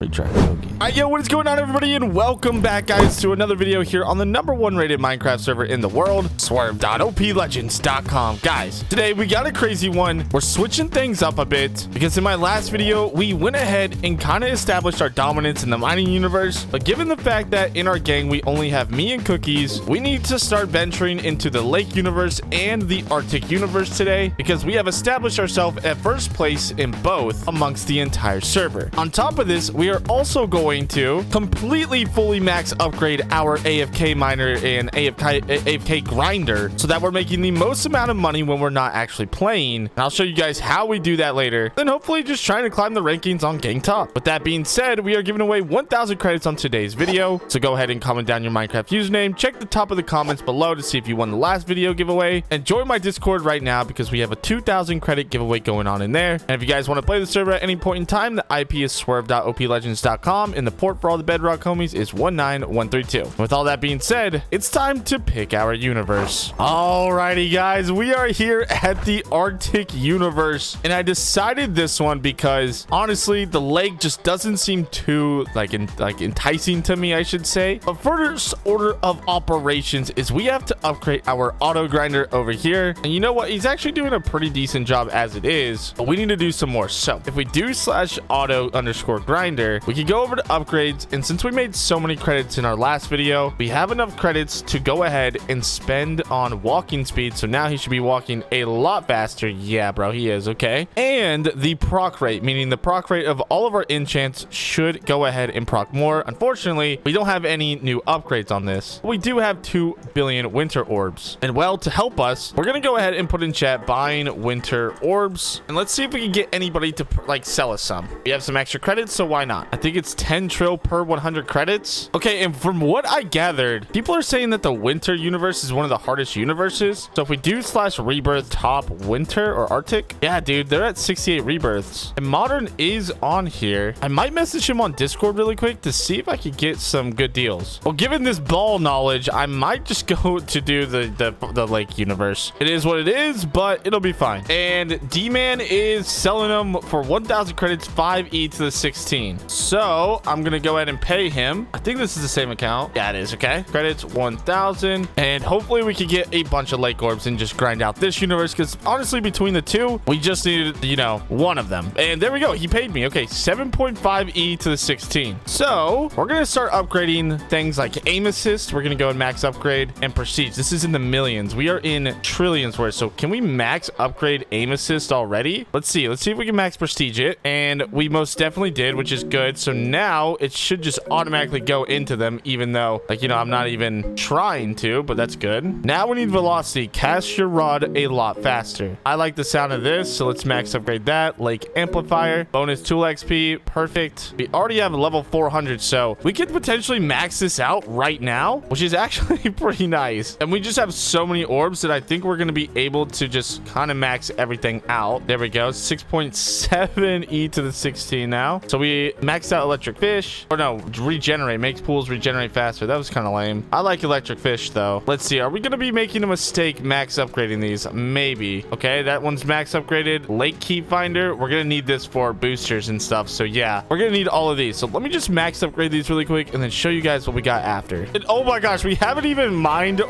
Alright, yo, what is going on, everybody, and welcome back, guys, to another video here on the #1 rated Minecraft server in the world, Swurv.oplegends.com. Guys, today we got a crazy one. We're switching things up a bit because in my last video we went ahead and kind of established our dominance in the mining universe, but given the fact that in our gang we only have me and Cookies, we need to start venturing into the lake universe and the Arctic universe today because we have established ourselves at first place in both amongst the entire server. On top of this, we are also going to completely fully max upgrade our AFK miner and AFK grinder so that we're making the most amount of money when we're not actually playing. And I'll show you guys how we do that later. Then hopefully just trying to climb the rankings on Gang Top. With that being said, we are giving away 1,000 credits on today's video. So go ahead and comment down your Minecraft username. Check the top of the comments below to see if you won the last video giveaway. And join my Discord right now because we have a 2,000 credit giveaway going on in there. And if you guys want to play the server at any point in time, the IP is Swurv.oplegends.com and the port for all the Bedrock homies is 19132. With all that being said, it's time to pick our universe. Alrighty, guys, we are here at the Arctic universe, and I decided this one because honestly the lake just doesn't seem too enticing to me, I should say. But first order of operations is we have to upgrade our auto grinder over here, and you know what, he's actually doing a pretty decent job as it is, but we need to do some more. So if we do /auto_grinder, we can go over to upgrades, and since we made so many credits in our last video, we have enough credits to go ahead and spend on walking speed. So now he should be walking a lot faster. Yeah, bro, he is. Okay. And the proc rate, meaning the proc rate of all of our enchants, should go ahead and proc more. Unfortunately, we don't have any new upgrades on this. We do have 2 billion winter orbs, and well, to help us, we're gonna go ahead and put in chat buying winter orbs, and let's see if we can get anybody to sell us some. We have some extra credits, so why not? I think it's 10 trill per 100 credits. Okay, and from what I gathered, people are saying that the winter universe is one of the hardest universes. So if we do /rebirth top winter or Arctic, yeah, dude, they're at 68 rebirths. And modern is on here. I might message him on Discord really quick to see if I could get some good deals. Well, given this ball knowledge, I might just go to do the lake universe. It is what it is, but it'll be fine. And D-Man is selling them for 1,000 credits, 5e to the 16. So I'm gonna go ahead and pay him. I think this is the same account. Yeah, it is. Okay, credits 1,000, and hopefully we could get a bunch of lake orbs and just grind out this universe, because honestly between the two we just needed, you know, one of them. And there we go, he paid me. Okay, 7.5e to the 16. So we're gonna start upgrading things like aim assist. We're gonna go and max upgrade, and prestige. This is in the millions. We are in trillions worth. So can we max upgrade aim assist already? Let's see if we can max prestige it, and we most definitely did, which is good. So now it should just automatically go into them, even though, like, you know, I'm not even trying to, but that's good. Now we need velocity. Cast your rod a lot faster. I like the sound of this, so let's max upgrade that. Lake amplifier, bonus tool XP, perfect. We already have a level 400, so we could potentially max this out right now, which is actually pretty nice. And we just have so many orbs that I think we're going to be able to just kind of max everything out. There we go, 6.7e to the 16 now. So we maxed out electric fish, or no, regenerate, makes pools regenerate faster. That was kind of lame. I like electric fish though. Let's see, are we gonna be making a mistake max upgrading these? Maybe. Okay, that one's max upgraded. Lake key finder, we're gonna need this for boosters and stuff, so yeah, we're gonna need all of these. So let me just max upgrade these really quick and then show you guys what we got after. And oh my gosh, we haven't even mined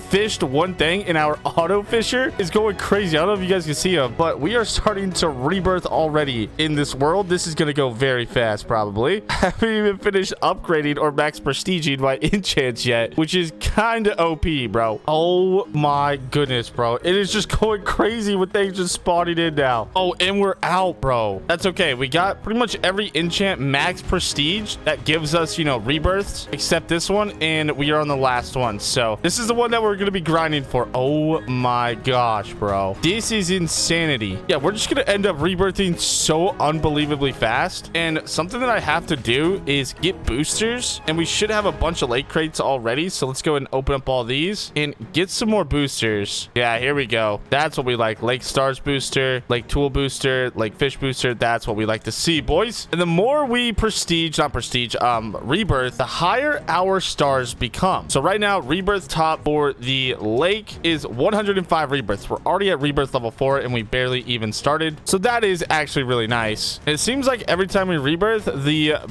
fished one thing, and our auto fisher is going crazy. I don't know if you guys can see him, but we are starting to rebirth already in this world. This is gonna go very fast probably. I haven't even finished upgrading or max prestiging my enchants yet, which is kind of OP, bro. Oh my goodness, bro, it is just going crazy with things just spawning in now. Oh, and we're out, bro. That's okay, we got pretty much every enchant max prestige that gives us, you know, rebirths, except this one, and we are on the last one. So this is the one that we're gonna be grinding for. Oh my gosh, bro, this is insanity. Yeah, we're just gonna end up rebirthing so unbelievably fast. And something that I have to do is get boosters, and we should have a bunch of lake crates already. So let's go and open up all these and get some more boosters. Yeah, here we go. That's what we like. Lake stars booster, lake tool booster, lake fish booster. That's what we like to see, boys. And the more we rebirth, the higher our stars become. So right now, rebirth top for the lake is 105 rebirths. We're already at rebirth level 4, and we barely even started. So that is actually really nice. And it seems like every time time we rebirth,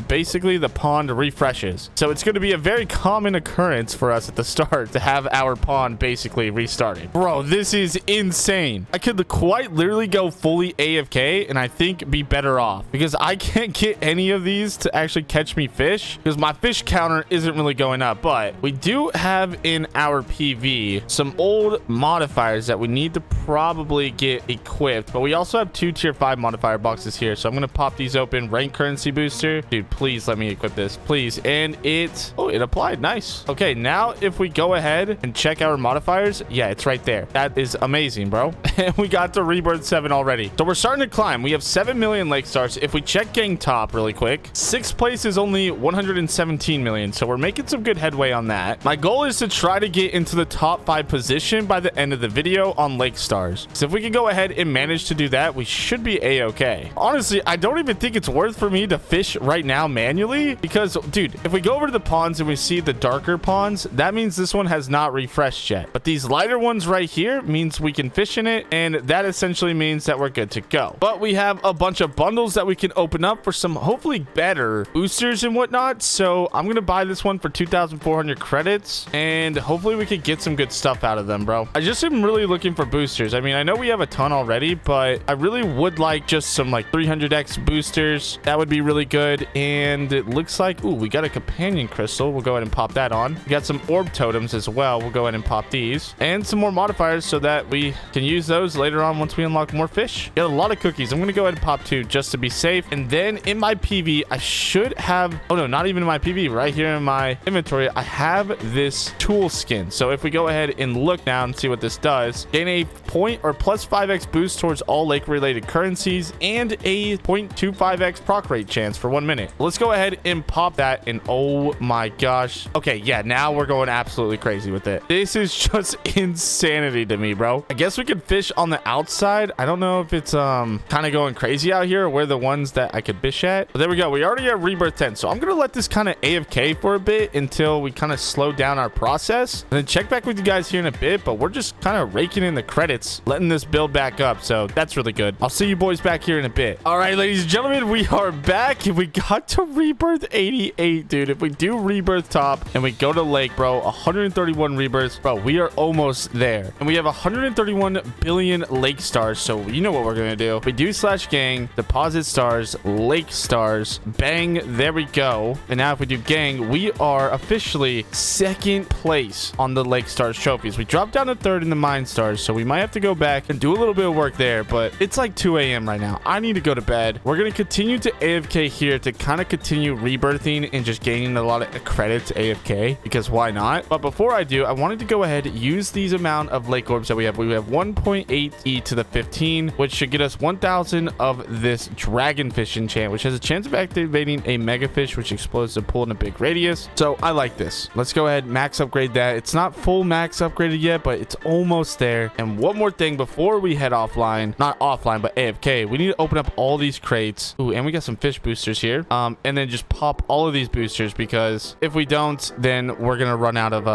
basically the pond refreshes. So it's going to be a very common occurrence for us at the start to have our pond basically restarted. Bro, this is insane. I could quite literally go fully AFK and I think be better off because I can't get any of these to actually catch me fish because my fish counter isn't really going up. But we do have in our PV some old modifiers that we need to probably get equipped, but we also have 2 tier 5 modifier boxes here, so I'm gonna pop these open. Rank currency booster, dude, please let me equip this, please. And it applied. Nice. Okay, now if we go ahead and check our modifiers, yeah, it's right there. That is amazing, bro. And we got to rebirth 7 already, so we're starting to climb. We have 7 million lake stars. If we check gang top really quick, 6th place is only 117 million, so we're making some good headway on that. My goal is to try to get into the top 5 position by the end of the video on lake stars. So if we can go ahead and manage to do that, we should be a-okay. Honestly, I don't even think it's worth for me to fish right now manually because, dude, if we go over to the ponds and we see the darker ponds, that means this one has not refreshed yet. But these lighter ones right here means we can fish in it, and that essentially means that we're good to go. But we have a bunch of bundles that we can open up for some hopefully better boosters and whatnot. So I'm gonna buy this one for 2,400 credits, and hopefully we could get some good stuff out of them, bro. I just am really looking for boosters. I mean, I know we have a ton already, but I really would like just some like 300x boosters. That would be really good. And it looks like, ooh, we got a companion crystal. We'll go ahead and pop that on. We got some orb totems as well. We'll go ahead and pop these and some more modifiers so that we can use those later on once we unlock more fish. Got a lot of cookies. I'm gonna go ahead and pop 2 just to be safe. And then in my PV, I should have, oh no, not even in my PV, right here in my inventory, I have this tool skin. So if we go ahead and look now and see what this does, gain a point or plus 5x boost towards all lake related currencies and a 0.25x proc rate chance for 1 minute. Let's go ahead and pop that, and oh my gosh. Okay, yeah, now we're going absolutely crazy with it. This is just insanity to me, bro. I guess we could fish on the outside. I don't know if it's kind of going crazy out here or where the ones that I could fish at. But there we go. We already have rebirth 10, so I'm gonna let this kind of AFK for a bit until we kind of slow down our process, and then check back with you guys here in a bit. But we're just kind of raking in the credits, letting this build back up, so that's really good. I'll see you boys back here in a bit. All right, ladies and gentlemen, we are back, and we got to rebirth 88, dude. If we do rebirth top and we go to lake, bro, 131 rebirths, bro, we are almost there. And we have 131 billion lake stars, so you know what we're gonna do. We do slash gang, deposit stars, lake stars, bang, there we go. And now if we do gang, we are officially 2nd place on the lake stars trophies. We dropped down to 3rd in the mine stars, so we might have to go back and do a little bit of work there, but it's like 2 a.m. right now. I need to go to bed. We're gonna continue to AFK here to kind of continue rebirthing and just gaining a lot of credits AFK, because why not? But before I do, I wanted to go ahead and use these amount of lake orbs that we have. We have 1.8 e to the 15, which should get us 1,000 of this dragonfish enchant, which has a chance of activating a mega fish, which explodes the pool in a big radius. So I like this. Let's go ahead and max upgrade that. It's not full max upgraded yet, but it's almost there. And one more thing before we head offline, not offline, but AFK, we need to open up all these crates. Ooh, and we got some fish boosters here. And then just pop all of these boosters, because if we don't, then we're gonna run out of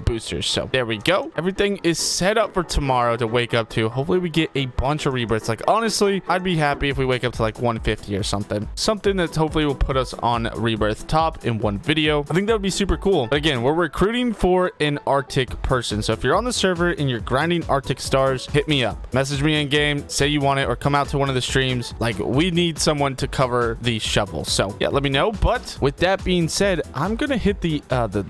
boosters. So there we go. Everything is set up for tomorrow to wake up to. Hopefully we get a bunch of rebirths. Like, honestly, I'd be happy if we wake up to like 150 or something that hopefully will put us on rebirth top in one video. I think that would be super cool. But again, we're recruiting for an Arctic person, so if you're on the server and you're grinding Arctic stars, hit me up, message me in game, say you want it, or come out to one of the streams. Like, we need someone to cover these shovels, so yeah, let me know. But with that being said, I'm gonna hit the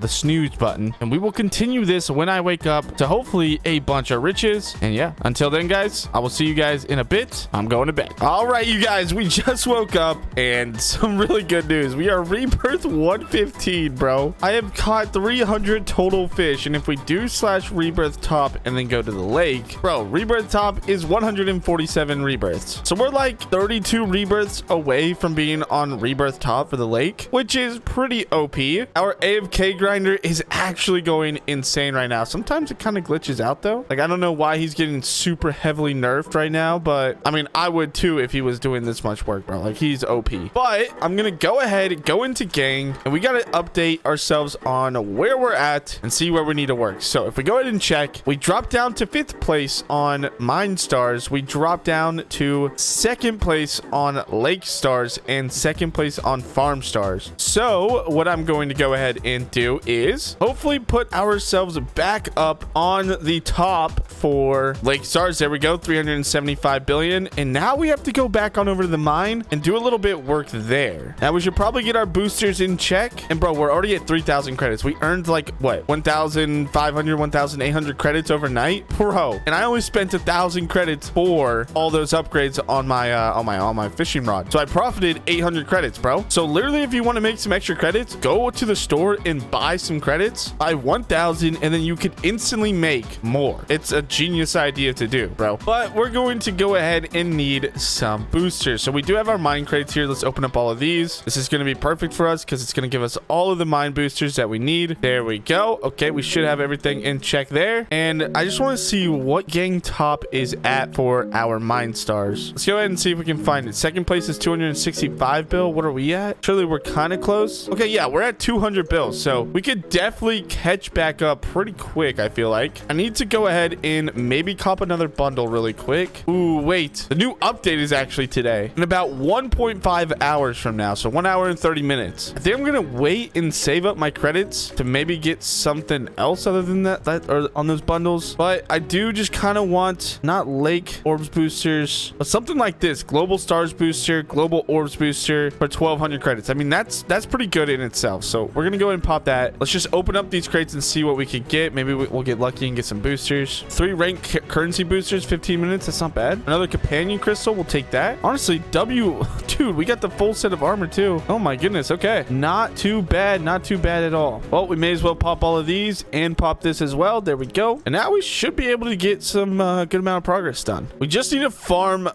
snooze button, and we will continue this when I wake up to hopefully a bunch of riches. And yeah, until then, guys, I will see you guys in a bit. I'm going to bed. All right, you guys, we just woke up, and some really good news. We are rebirth 115, bro. I have caught 300 total fish, and if we do slash rebirth top and then go to the lake, bro, rebirth top is 147 rebirths. So we're like 32 rebirths away from being on rebirth top for the lake, which is pretty OP. Our AFK grinder is actually going insane right now. Sometimes it kind of glitches out though. Like, I don't know why he's getting super heavily nerfed right now, but I mean, I would too if he was doing this much work, bro. Like, he's OP. But I'm gonna go ahead, go into gang, and we gotta update ourselves on where we're at and see where we need to work. So if we go ahead and check, we drop down to 5th place on mine stars. We drop down to 2nd place on lake stars. stars and second place on farm stars. So what I'm going to go ahead and do is hopefully put ourselves back up on the top for lake stars. There we go, 375 billion. And now we have to go back on over to the mine and do a little bit work there. Now we should probably get our boosters in check. And bro, we're already at 3,000 credits. We earned like what, 1,500, 1,800 credits overnight, bro. And I only spent 1,000 credits for all those upgrades on my fishing rod. So I profited 800 credits, bro. So literally, if you want to make some extra credits, go to the store and buy some credits, buy 1,000, and then you could instantly make more. It's a genius idea to do, bro. But we're going to go ahead and need some boosters. So we do have our mine crates here. Let's open up all of these. This is going to be perfect for us because it's going to give us all of the mine boosters that we need. There we go. Okay, we should have everything in check there. And I just want to see what gang top is at for our mine stars. Let's go ahead and see if we can find it. Second place is 265 bill. What are we at? Surely we're kind of close. Okay, yeah, we're at 200 bills. So we could definitely catch back up pretty quick, I feel like. I need to go ahead and maybe cop another bundle really quick. Ooh, wait. The new update is actually today in about 1.5 hours from now. So 1 hour and 30 minutes. I think I'm going to wait and save up my credits to maybe get something else other than that or on those bundles. But I do just kind of want not lake orbs boosters, but something like this. Global stars booster, global orbs booster for 1,200 credits. I mean, that's pretty good in itself. So we're going to go ahead and pop that. Let's just open up these crates and see what we can get. Maybe we'll get lucky and get some boosters. 3 rank currency boosters, 15 minutes. That's not bad. Another companion crystal. We'll take that. Honestly, dude, we got the full set of armor too. Oh my goodness. Okay. Not too bad. Not too bad at all. Well, we may as well pop all of these and pop this as well. There we go. And now we should be able to get some good amount of progress done. We just need to farm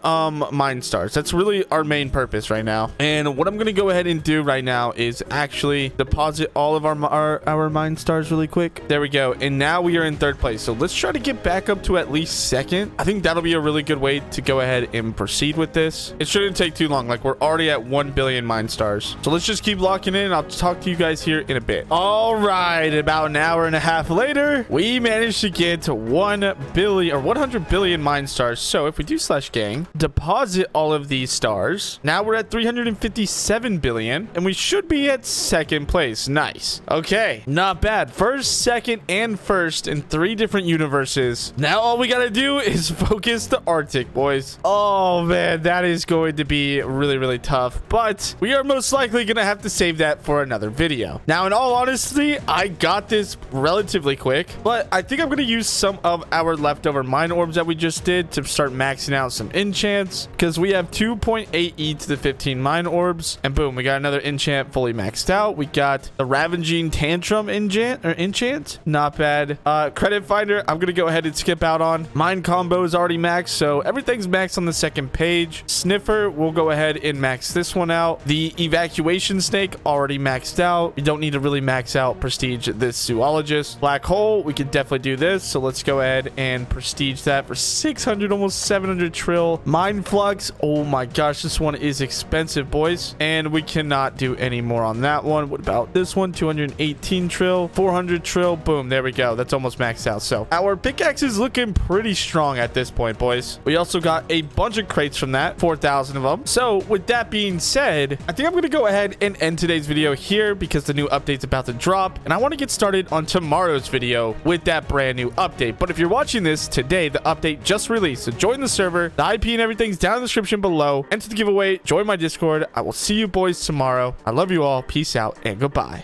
mine stars. That's really our main purpose right now. And what I'm going to go ahead and do right now is actually deposit all of our mine stars really quick. There we go. And now we are in third place. So let's try to get back up to at least second. I think that'll be a really good way to go ahead and proceed with this. It shouldn't take too long. Like, we're already at 1 billion mine stars. So let's just keep locking in. I'll talk to you guys here in a bit. All right. About an hour and a half later, we managed to get 1 billion or 100 billion mine stars. So if we do /gang, deposit all of these stars, now we're at 357 billion and we should be at second place. Nice. Okay, not bad. First, second, and first in 3 different universes. Now all we gotta do is focus the Arctic, boys. Oh man, that is going to be really, really tough, but we are most likely gonna have to save that for another video. Now, in all honesty, I got this relatively quick, but I think I'm gonna use some of our leftover mine orbs that we just did to start maxing out some enchants, because we have 2.8 E to the 15 mine orbs, and boom, we got another enchant fully maxed out. We got the Ravaging Tantrum enchant. Not bad. Credit Finder, I'm gonna go ahead and skip out on. Mine combo is already maxed, so everything's maxed on the second page. Sniffer, we'll go ahead and max this one out. The Evacuation Snake, already maxed out. You don't need to really max out prestige this zoologist. Black Hole, we could definitely do this, so let's go ahead and prestige that for 600, almost 700 trill. Mind Flux, oh my gosh, this one is expensive, boys, and we cannot do any more on that one. What about this one? 218 trill, 400 trill. Boom, there we go. That's almost maxed out. So our pickaxe is looking pretty strong at this point, boys. We also got a bunch of crates from that, 4,000 of them. So with that being said, I think I'm going to go ahead and end today's video here because the new update's about to drop, and I want to get started on tomorrow's video with that brand new update. But if you're watching this today, the update just released, so join the server. The IP and everything's down in the description below. Enter the giveaway, join my Discord. I will see you boys tomorrow. I love you all. Peace out and goodbye.